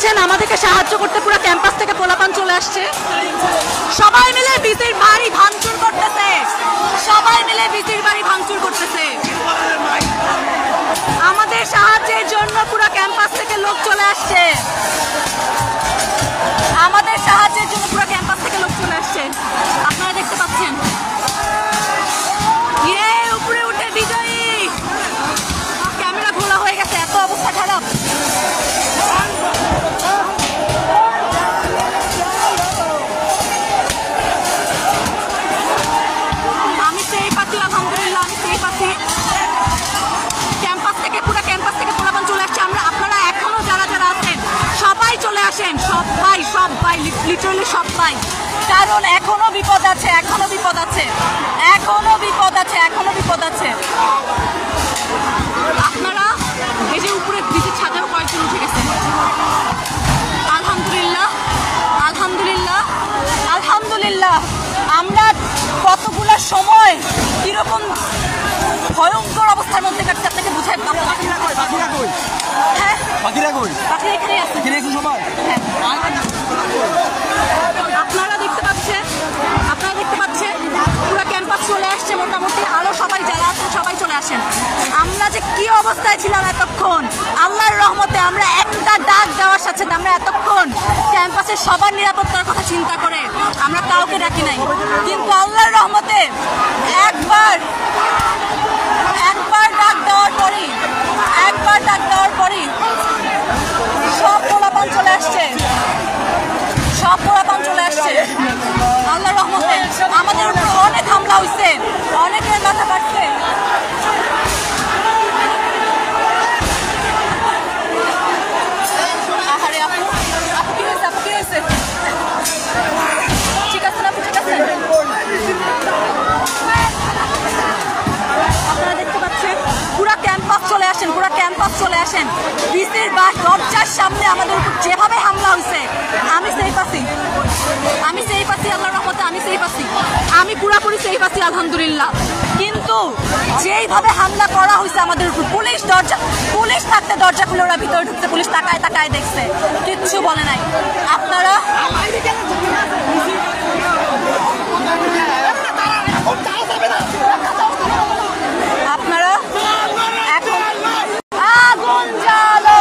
পাচ্ছেন আমাদেরকে সাহায্য করতে পুরো ক্যাম্পাস থেকে পোলাপান চলে আসছে। সবাই মিলে বিসির বাড়ি ভাঙচুর করতেছে, সবাই মিলে বিসির বাড়ি ভাঙচুর করতেছে। আমাদের সাহায্যের জন্য পুরো ক্যাম্পাস থেকে লোক চলে আসছে, আমাদের সাহায্যের জন্য পুরো ক্যাম্পাস থেকে লোক চলে আসছে, আপনারা দেখতে পাচ্ছেন। উপরে উঠে বিজয়ী, ক্যামেরা খোলা হয়ে গেছে, এত অবস্থা খারাপ। আমি সেই পাচ্ছি, আলহামদুলিল্লাহ আমি সেই পাচ্ছি। ক্যাম্পাস থেকে পুরো ক্যাম্পাস থেকে পোলাপান চলে আসছে। আপনারা এখনো যারা যারা আছেন সবাই চলে আসেন, সবাই সবাই লিটারালি সবাই, কারণ এখনো বিপদ আছে, এখনো বিপদ আছে, এখনো বিপদ আছে, এখনো বিপদ আছে। আপনারা এই যে উপরে ব্রিজের ছাদেও কয়েকজন উঠে গেছেন। আলহামদুলিল্লাহ আলহামদুলিল্লাহ আলহামদুলিল্লাহ। আমরা কতগুলো সময় কিরকম ভয়ঙ্কর অবস্থার মধ্যে কাটছে আপনাকে বুঝাই। হ্যাঁ বাকিরা এখানে আছে, আপনারা দেখতে পাচ্ছেন, আপনারা দেখতে পাচ্ছেন পুরো ক্যাম্পাস চলে আসছে মোটামুটি। আরো সবাই যারা আছেন সবাই চলে আসেন। আমরা যে কি অবস্থায় ছিলাম এতক্ষণ, আল্লাহর রহমতে আমরা একটা ডাক দেওয়ার সাথে আমরা এতক্ষণ ক্যাম্পাসের সবার নিরাপত্তার কথা চিন্তা করে আমরা কাউকে ডাকি নাই, কিন্তু আল্লাহর রহমতে একবার ডাক দেওয়ার পরই সব পোলাপান চলে আসছে, সব পোলাপান চলে আসছে। আল্লাহর রহমতে আমাদের উপর অনেক হামলা হয়েছে, অনেকের মাথা কাটছে। আহারে আপু, আপু কি হয়েছে, আপু কি হয়েছে? ঠিক আছে না, আপু ঠিক আছে? আপনারা দেখতে পাচ্ছেন পুরা ক্যাম্পাস চলে আসেন, পুরা ক্যাম্পাস চলে আসেন। বিসির বাস দরজার সামনে আমাদের উপর যেভাবে হামলা হয়েছে, আমি সেফ আছি, আমি সেফ আছি আল্লাহর রহমতে, আমি সেফ আছি, আমি পুরাপুরি সেফ আছি আলহামদুলিল্লাহ। কিন্তু যেইভাবে হামলা করা হয়েছে আমাদের উপর, পুলিশ থাকতে দরজা খুলে ওরা ভিতরে ঢুকতে, পুলিশ তাকায় তাকায় দেখছে, কিচ্ছু বলে নাই। আপনারা আপনারা এখন আগুন জ্বালো,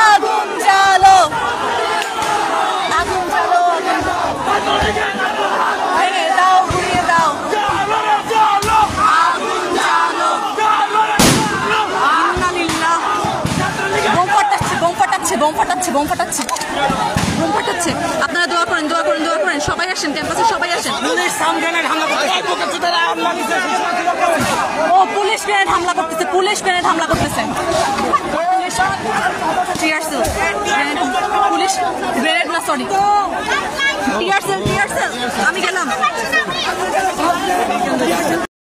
আগুন জ্বালো, আগুন জ্বালো, ভেঙে দাও, ঘুরিয়ে দাও, আগুন জ্বালো। ইন্নালিল্লাহ। বোম ফাটাচ্ছে, বোম ফাটাচ্ছে, বোম ফাটাচ্ছে, বোম ফাটাচ্ছে, বোম ফাটাচ্ছে। আপনারা দোয়া করেন, দোয়া করেন, দোয়া করেন। সবাই আসেন, ক্যাম্পাসে সবাই আসেন। ও পুলিশ গ্রেনেড হামলা করতেছে, পুলিশ গ্রেনেড হামলা করতেছে, পুলিশ গ্রেনেড না, সরি টিয়ার সেল, আমি গেলাম।